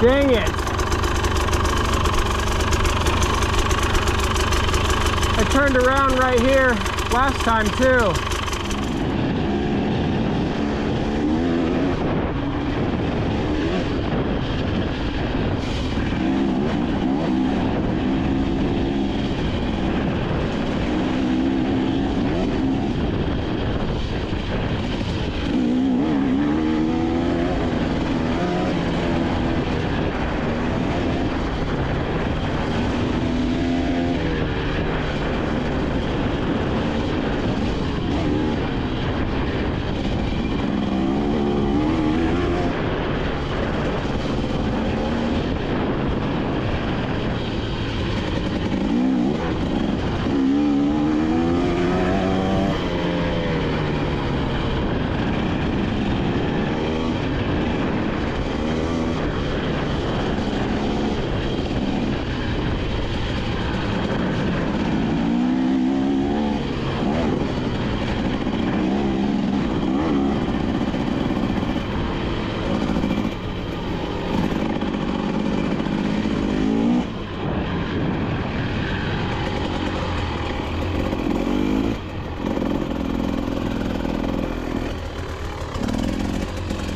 Dang it. I turned around right here last time too.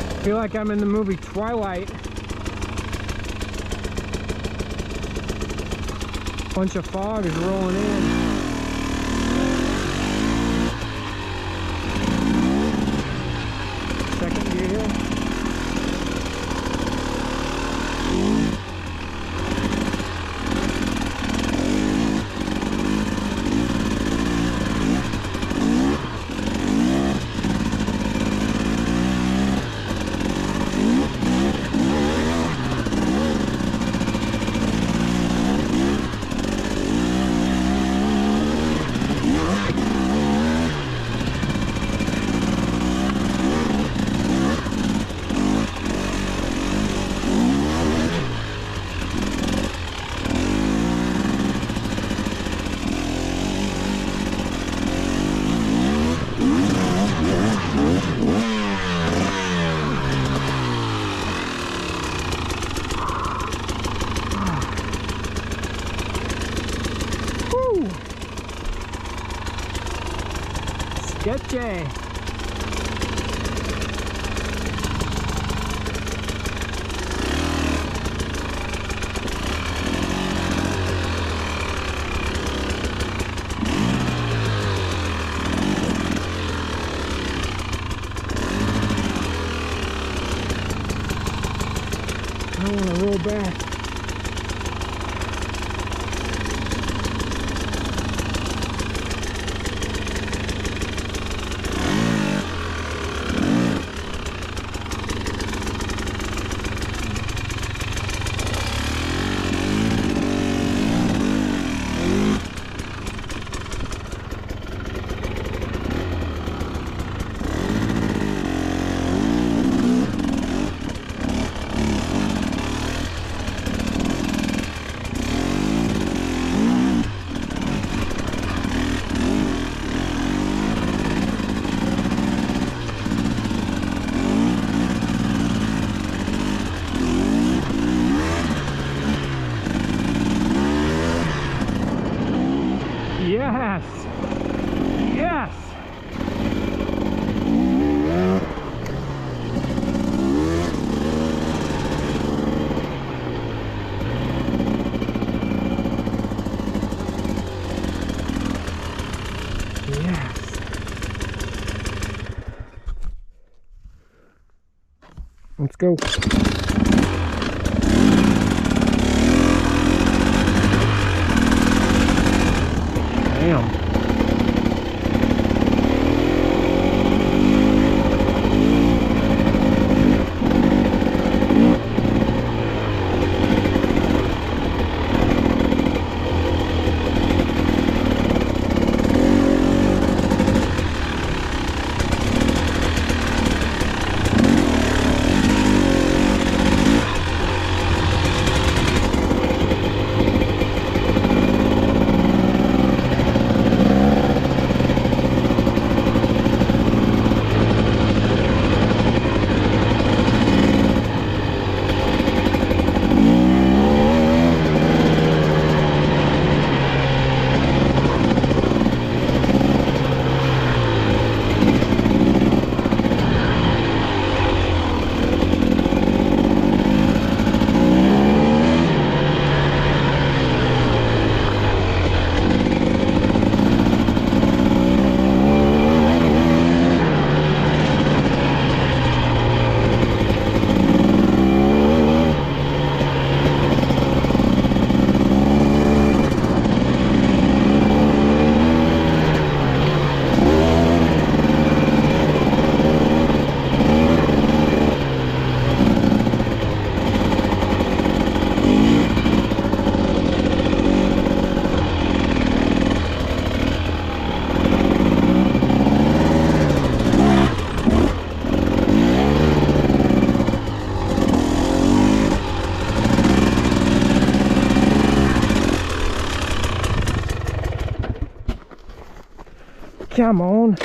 I feel like I'm in the movie Twilight. Bunch of fog is rolling in. Second gear. Sketchy. I want to roll back. Yes! Yes! Yes! Let's go. Damn. Come on.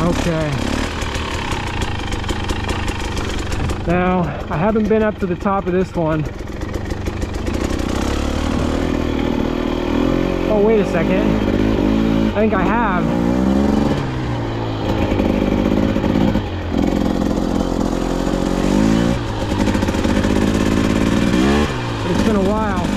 Okay. Now, I haven't been up to the top of this one. Oh, wait a second. I think I have. It's been a while.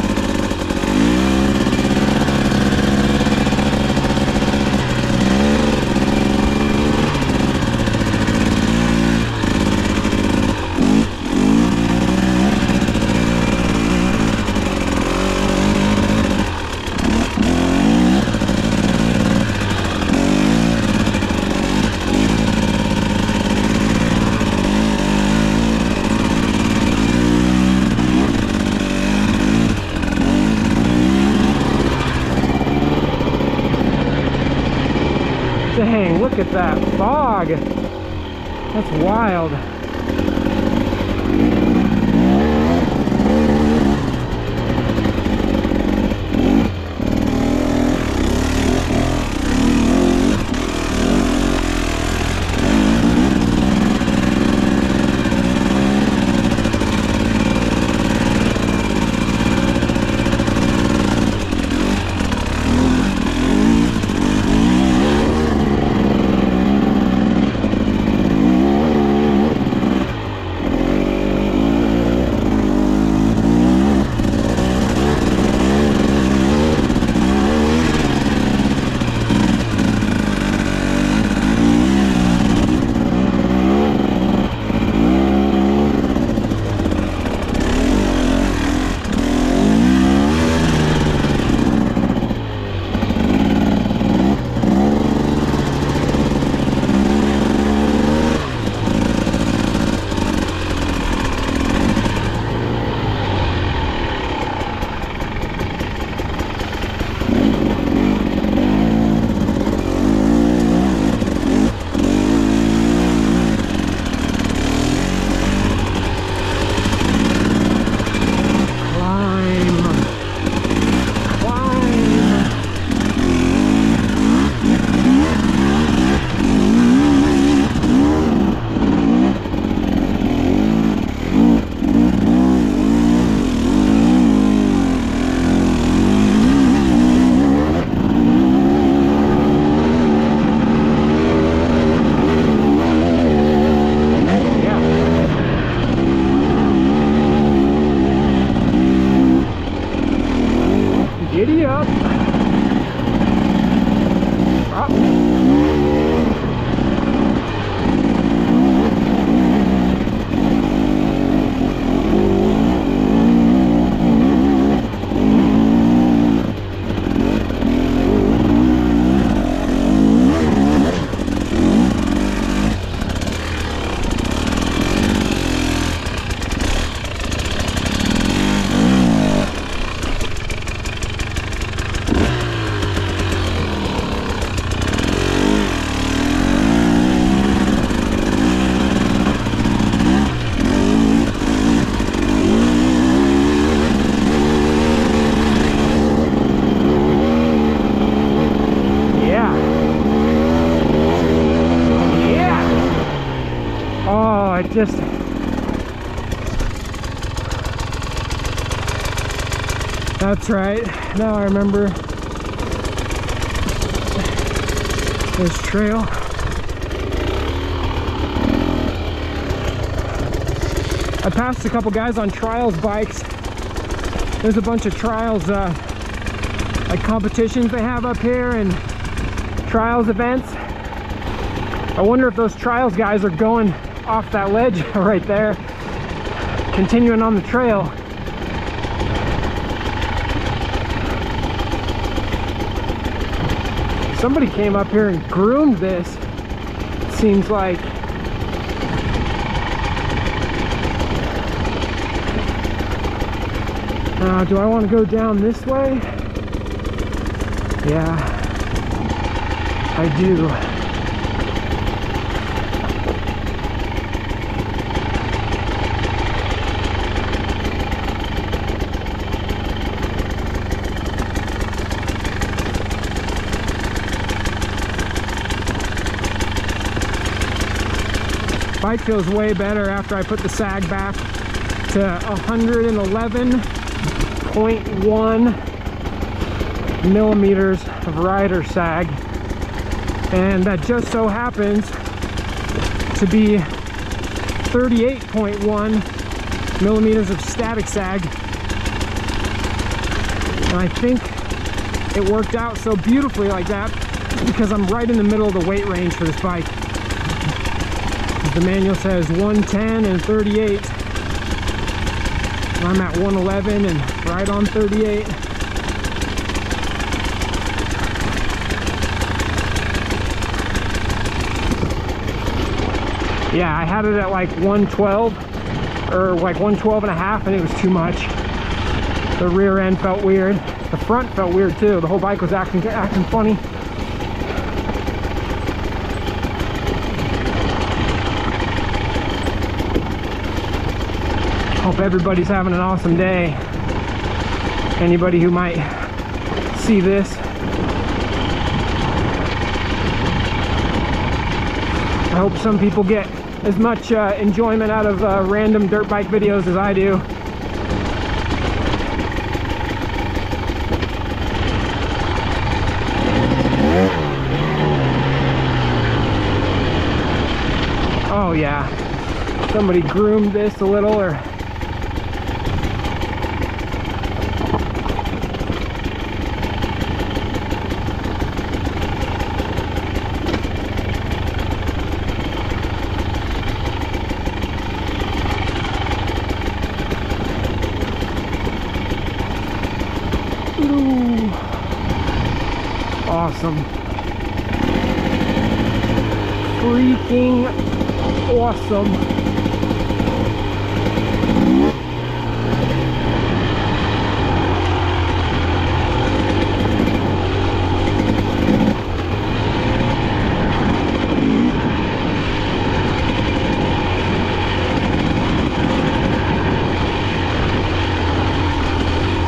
Dang, look at that fog. That's wild. just that's right. Now I remember this trail. I passed a couple guys on trials bikes. There's a bunch of trials, like competitions they have up here and trials events. I wonder if those trials guys are going off that ledge right there, continuing on the trail. Somebody came up here and groomed this, it seems like. Do I want to go down this way? Yeah, I do. Bike feels way better after I put the sag back to 111.1 millimeters of rider sag, and that just so happens to be 38.1 millimeters of static sag. And I think it worked out so beautifully like that because I'm right in the middle of the weight range for this bike. The manual says 110 and 38. I'm at 111 and right on 38. Yeah, I had it at like 112 or like 112 and a half, and it was too much. The rear end felt weird. The front felt weird too. The whole bike was acting funny. Hope everybody's having an awesome day. Anybody who might see this. I hope some people get as much enjoyment out of random dirt bike videos as I do. Oh yeah, somebody groomed this a little, or ooh, awesome. Freaking awesome.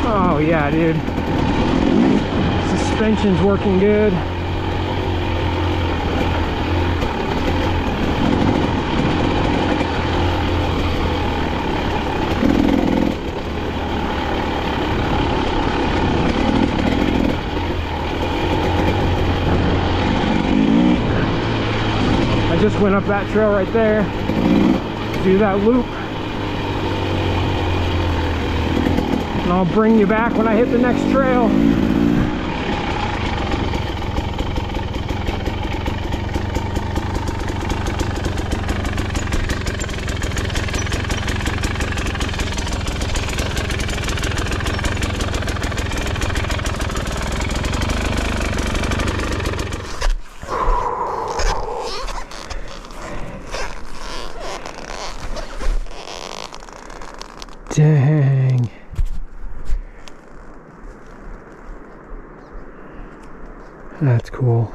Oh yeah, dude. Suspension's working good. I just went up that trail right there, do that loop, and I'll bring you back when I hit the next trail. Dang. That's cool.